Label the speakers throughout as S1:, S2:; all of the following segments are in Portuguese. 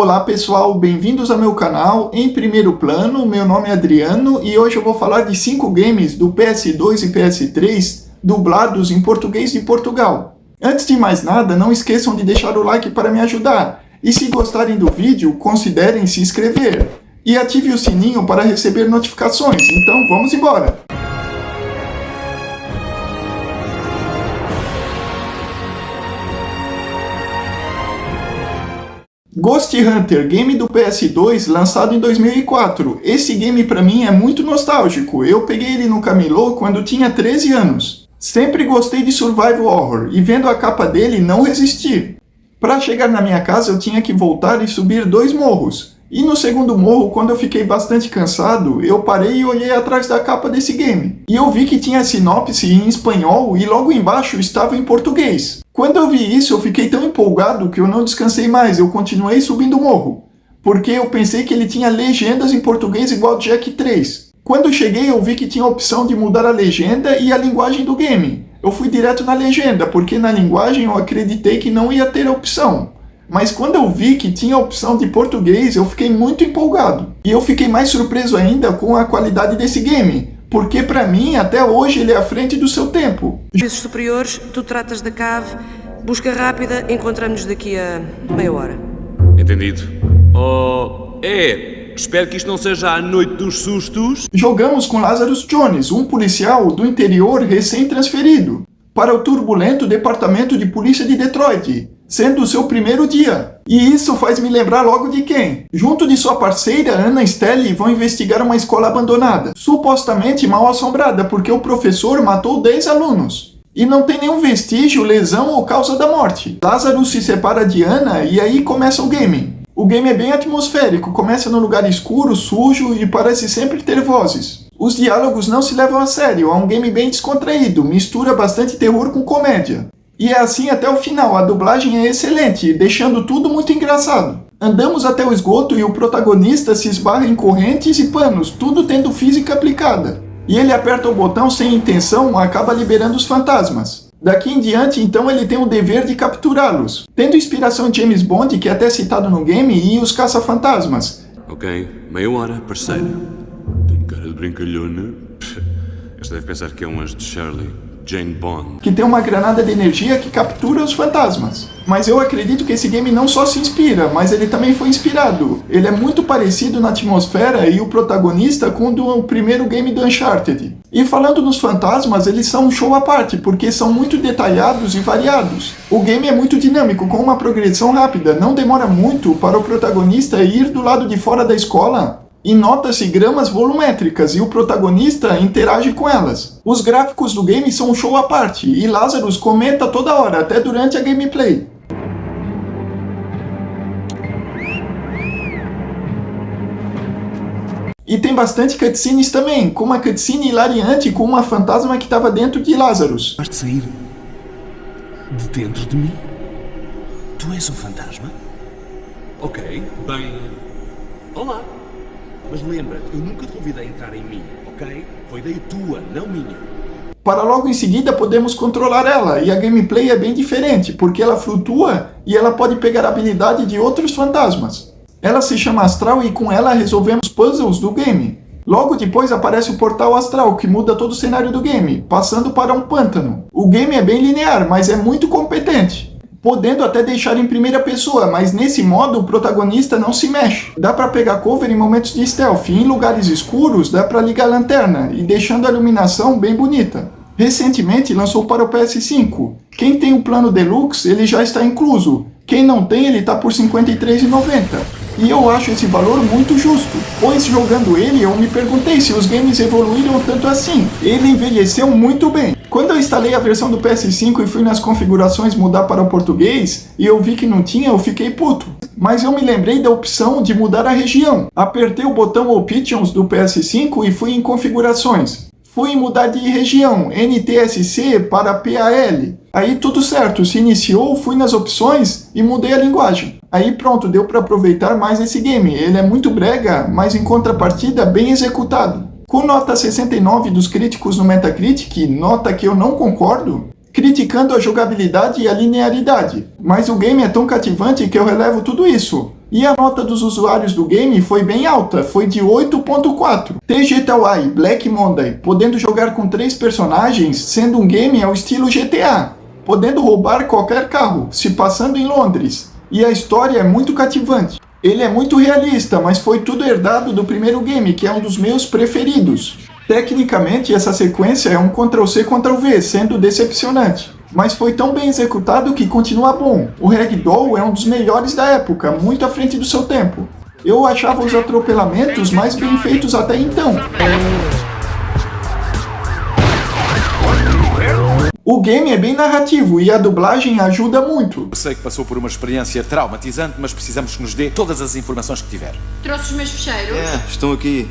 S1: Olá pessoal, bem-vindos ao meu canal. Em primeiro plano, meu nome é Adriano e hoje eu vou falar de 5 games do PS2 e PS3 dublados em português de Portugal. Antes de mais nada, não esqueçam de deixar o like para me ajudar. E se gostarem do vídeo, considerem se inscrever. E ative o sininho para receber notificações. Então vamos embora! Ghost Hunter, game do PS2, lançado em 2004. Esse game pra mim é muito nostálgico. Eu peguei ele no camelô quando tinha 13 anos. Sempre gostei de survival horror e vendo a capa dele não resisti. Para chegar na minha casa eu tinha que voltar e subir 2 morros. E no segundo morro, quando eu fiquei bastante cansado, eu parei e olhei atrás da capa desse game. E eu vi que tinha sinopse em espanhol e logo embaixo estava em português. Quando eu vi isso, eu fiquei tão empolgado que eu não descansei mais, eu continuei subindo o morro. Porque eu pensei que ele tinha legendas em português igual Jack 3. Quando cheguei, eu vi que tinha a opção de mudar a legenda e a linguagem do game. Eu fui direto na legenda, porque na linguagem eu acreditei que não ia ter a opção. Mas quando eu vi que tinha a opção de português, eu fiquei muito empolgado. E eu fiquei mais surpreso ainda com a qualidade desse game, porque pra mim, até hoje, ele é à frente do seu tempo.
S2: Serviços superiores, tu tratas da cave, busca rápida, encontramos-nos daqui a meia hora.
S3: Entendido. Espero que isto não seja a noite dos sustos.
S1: Jogamos com Lazarus Jones, um policial do interior recém-transferido, para o turbulento departamento de polícia de Detroit, sendo o seu primeiro dia. E isso faz me lembrar logo de quem? Junto de sua parceira, Anna Stelly, vão investigar uma escola abandonada, supostamente mal assombrada porque o professor matou 10 alunos. E não tem nenhum vestígio, lesão ou causa da morte. Lazarus se separa de Anna e aí começa o game. O game é bem atmosférico, começa num lugar escuro, sujo e parece sempre ter vozes. Os diálogos não se levam a sério, é um game bem descontraído, mistura bastante terror com comédia. E é assim até o final, a dublagem é excelente, deixando tudo muito engraçado. Andamos até o esgoto e o protagonista se esbarra em correntes e panos, tudo tendo física aplicada. E ele aperta o botão sem intenção, acaba liberando os fantasmas. Daqui em diante, então, ele tem o dever de capturá-los, tendo inspiração em James Bond, que é até citado no game, e os caça-fantasmas.
S3: Ok, meia hora, parceira. Tenho cara de brincalhona. Esta deve pensar que é um anjo de Shirley. Jane Bond.
S1: Que tem uma granada de energia que captura os fantasmas. Mas eu acredito que esse game não só se inspira, mas ele também foi inspirado. Ele é muito parecido na atmosfera e o protagonista com o do primeiro game do Uncharted. E falando nos fantasmas, eles são um show à parte, porque são muito detalhados e variados. O game é muito dinâmico, com uma progressão rápida, não demora muito para o protagonista ir do lado de fora da escola e nota-se gramas volumétricas e o protagonista interage com elas. Os gráficos do game são um show à parte e Lazarus comenta toda hora, até durante a gameplay. E tem bastante cutscenes também, com uma cutscene hilariante com uma fantasma que estava dentro de Lazarus.
S4: Vais de sair de dentro de mim? Tu és um fantasma?
S3: Ok, bem... Olá.
S4: Mas lembra, eu nunca te convidei a entrar em mim, ok? Foi ideia tua, não minha.
S1: Para logo em seguida podemos controlar ela, e a gameplay é bem diferente, porque ela flutua e ela pode pegar a habilidade de outros fantasmas. Ela se chama Astral e com ela resolvemos puzzles do game. Logo depois aparece o portal Astral, que muda todo o cenário do game, passando para um pântano. O game é bem linear, mas é muito competente, podendo até deixar em primeira pessoa, mas nesse modo o protagonista não se mexe. Dá pra pegar cover em momentos de stealth, e em lugares escuros dá pra ligar a lanterna, e deixando a iluminação bem bonita. Recentemente lançou para o PS5. Quem tem o plano Deluxe, ele já está incluso. Quem não tem, ele tá por R$ 53,90. E eu acho esse valor muito justo, pois jogando ele eu me perguntei se os games evoluíram tanto assim. Ele envelheceu muito bem. Quando eu instalei a versão do PS5 e fui nas configurações mudar para o português, e eu vi que não tinha, eu fiquei puto. Mas eu me lembrei da opção de mudar a região. Apertei o botão Options do PS5 e fui em configurações. Fui mudar de região, NTSC para PAL. Aí tudo certo, se iniciou, fui nas opções e mudei a linguagem. Aí pronto, deu para aproveitar mais esse game. Ele é muito brega, mas em contrapartida bem executado. Com nota 69 dos críticos no Metacritic, nota que eu não concordo, criticando a jogabilidade e a linearidade. Mas o game é tão cativante que eu relevo tudo isso. E a nota dos usuários do game foi bem alta, foi de 8.4. TGTY Black Monday, podendo jogar com 3 personagens, sendo um game ao estilo GTA, podendo roubar qualquer carro, se passando em Londres. E a história é muito cativante. Ele é muito realista, mas foi tudo herdado do primeiro game, que é um dos meus preferidos. Tecnicamente, essa sequência é um Ctrl-C, Ctrl-V, sendo decepcionante. Mas foi tão bem executado que continua bom. O Ragdoll é um dos melhores da época, muito à frente do seu tempo. Eu achava os atropelamentos mais bem feitos até então. O game é bem narrativo e a dublagem ajuda muito.
S5: Eu sei que passou por uma experiência traumatizante, mas precisamos que nos dê todas as informações que tiver.
S6: Trouxe os meus fecheiros?
S5: Estão aqui.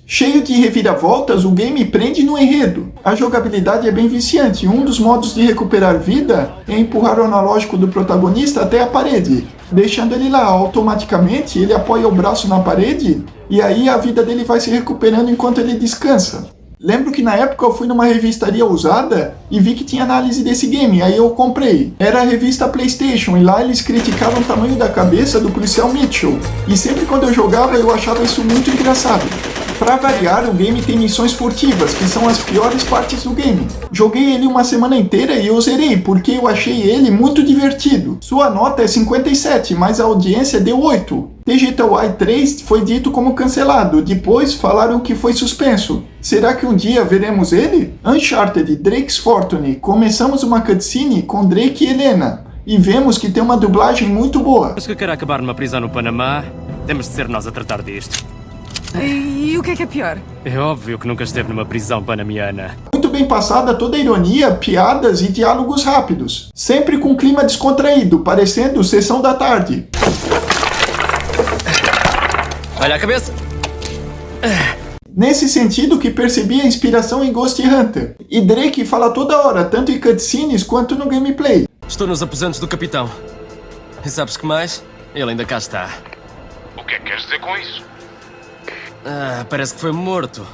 S1: Cheio de reviravoltas, o game prende no enredo. A jogabilidade é bem viciante. Um dos modos de recuperar vida é empurrar o analógico do protagonista até a parede. Deixando ele lá, automaticamente ele apoia o braço na parede e aí a vida dele vai se recuperando enquanto ele descansa. Lembro que na época eu fui numa revistaria usada e vi que tinha análise desse game, aí eu comprei. Era a revista PlayStation e lá eles criticavam o tamanho da cabeça do policial Mitchell. E sempre quando eu jogava eu achava isso muito engraçado. Pra variar, o game tem missões furtivas, que são as piores partes do game. Joguei ele uma semana inteira e eu zerei, porque eu achei ele muito divertido. Sua nota é 57, mas a audiência deu 8. TGTY 3 foi dito como cancelado, depois falaram que foi suspenso. Será que um dia veremos ele? Uncharted Drake's Fortune, começamos uma cutscene com Drake e Helena, e vemos que tem uma dublagem muito boa.
S7: Mas que quer acabar numa prisão no Panamá, temos de ser nós a tratar disto.
S6: E o que é pior?
S7: É óbvio que nunca esteve numa prisão panamiana.
S1: Muito bem passada toda a ironia, piadas e diálogos rápidos. Sempre com clima descontraído, parecendo sessão da tarde.
S7: Olha a cabeça!
S1: Nesse sentido que percebi a inspiração em Ghost Hunter. E Drake fala toda hora, tanto em cutscenes quanto no gameplay.
S7: Estou nos aposentos do capitão. E sabes que mais? Ele ainda cá está.
S8: O que é que queres dizer com isso?
S7: Parece que foi morto.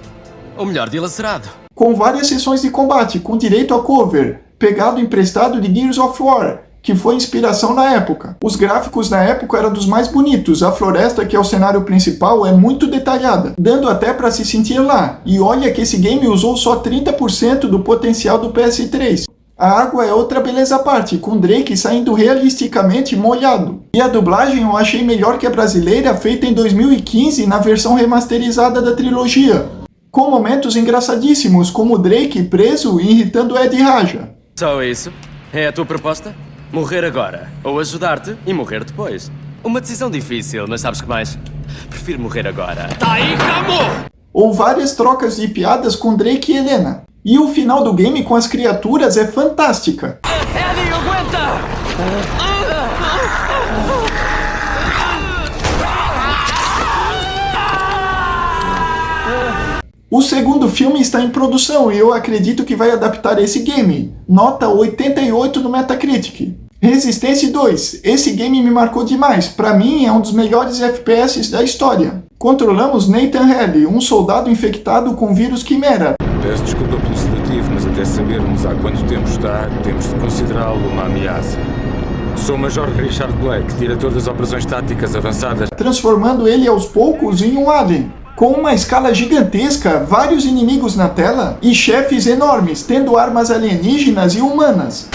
S7: Ou melhor, dilacerado.
S1: Com várias sessões de combate, com direito a cover, pegado emprestado de Gears of War, que foi inspiração na época. Os gráficos na época eram dos mais bonitos, a floresta, que é o cenário principal, é muito detalhada, dando até para se sentir lá. E olha que esse game usou só 30% do potencial do PS3. A água é outra beleza à parte, com Drake saindo realisticamente molhado. E a dublagem eu achei melhor que a brasileira, feita em 2015 na versão remasterizada da trilogia, com momentos engraçadíssimos, como Drake preso e irritando Ed Raja.
S7: Só isso? É a tua proposta? Morrer agora, ou ajudar-te e morrer depois. Uma decisão difícil, mas sabes que mais? Prefiro morrer agora. Tá aí, Ramo!
S1: Ou várias trocas de piadas com Drake e Helena. E o final do game com as criaturas é fantástica.
S7: Eddie, aguenta!
S1: O segundo filme está em produção e eu acredito que vai adaptar esse game. Nota 88 no Metacritic. Resistance 2. Esse game me marcou demais. Pra mim é um dos melhores FPS da história. Controlamos Nathan Haley, um soldado infectado com vírus Quimera.
S9: Peço desculpa pelo sedativo, mas até sabermos há quanto tempo está, temos de considerá-lo uma ameaça. Sou o Major Richard Blake, diretor das operações táticas avançadas.
S1: Transformando ele aos poucos em um alien. Com uma escala gigantesca, vários inimigos na tela e chefes enormes, tendo armas alienígenas e humanas.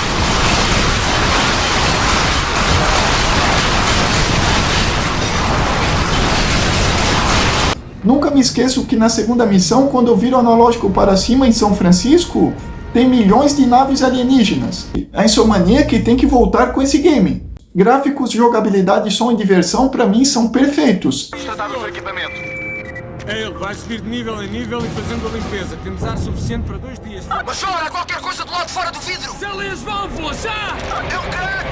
S1: Nunca me esqueço que na segunda missão, quando eu viro o analógico para cima em São Francisco, tem milhões de naves alienígenas. A Insomniac tem que voltar com esse game. Gráficos, jogabilidade, som e diversão para mim são perfeitos.
S8: Tratado do equipamento.
S9: Ele vai subir de nível em nível e fazendo a limpeza. Temos ar suficiente para 2 dias.
S8: Mas ora, qualquer coisa do lado de fora do vidro!
S9: Selem as válvulas, já!
S8: Eu quero!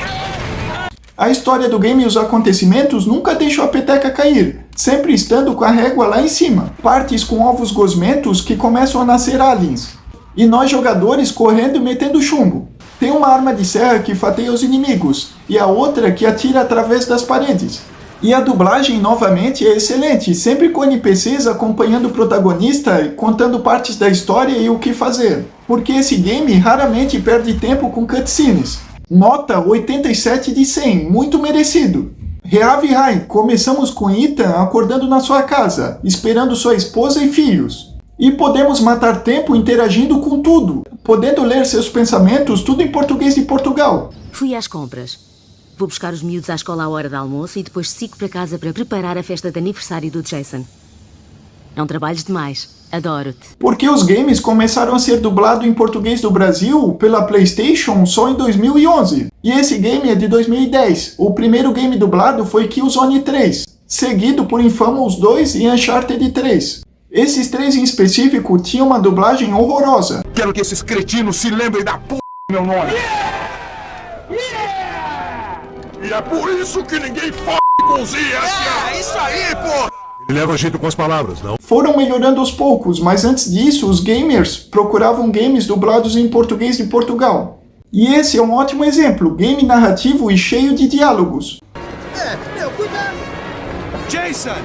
S1: A história do game e os acontecimentos nunca deixam a peteca cair, sempre estando com a régua lá em cima. Partes com ovos gosmentos que começam a nascer aliens. E nós jogadores correndo e metendo chumbo. Tem uma arma de serra que fatiia os inimigos, e a outra que atira através das paredes. E a dublagem, novamente, é excelente, sempre com NPCs acompanhando o protagonista e contando partes da história e o que fazer. Porque esse game raramente perde tempo com cutscenes. Nota 87 de 100, muito merecido. Reavihai, começamos com Ethan acordando na sua casa, esperando sua esposa e filhos. E podemos matar tempo interagindo com tudo, podendo ler seus pensamentos tudo em português de Portugal.
S10: Fui às compras. Vou buscar os miúdos à escola à hora do almoço e depois sigo para casa para preparar a festa de aniversário do Jason. Não trabalhes demais. Adoro-te.
S1: Porque os games começaram a ser dublados em português do Brasil pela PlayStation só em 2011. E esse game é de 2010. O primeiro game dublado foi Killzone 3, seguido por Infamous 2 e Uncharted 3. Esses 3 em específico tinham uma dublagem horrorosa.
S8: Quero que esses cretinos se lembrem da p*** do meu nome. E é por isso que ninguém f*** com os ISA. É isso aí, pô!
S9: Ele leva jeito com as palavras, não?
S1: Foram melhorando aos poucos, mas antes disso, os gamers procuravam games dublados em português de Portugal. E esse é um ótimo exemplo, game narrativo e cheio de diálogos.
S8: Meu, cuidado! Jason!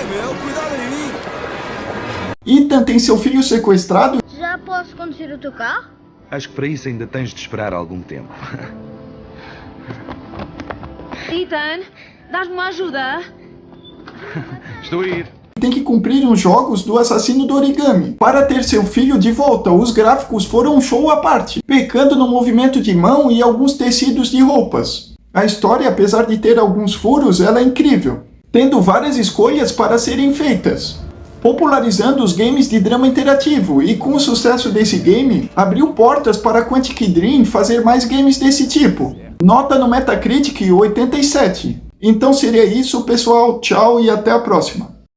S8: Meu, cuidado aí!
S1: Ethan tem seu filho sequestrado.
S6: Já posso conduzir o teu carro?
S11: Acho que para isso ainda tens de esperar algum tempo.
S6: Ethan, dás-me uma ajuda?
S11: Estou a ir.
S1: Tem que cumprir os jogos do assassino do origami. Para ter seu filho de volta, os gráficos foram um show à parte, pecando no movimento de mão e alguns tecidos de roupas. A história, apesar de ter alguns furos, ela é incrível, tendo várias escolhas para serem feitas, popularizando os games de drama interativo, e com o sucesso desse game, abriu portas para a Quantic Dream fazer mais games desse tipo. Nota no Metacritic 87. Então seria isso, pessoal. Tchau e até a próxima.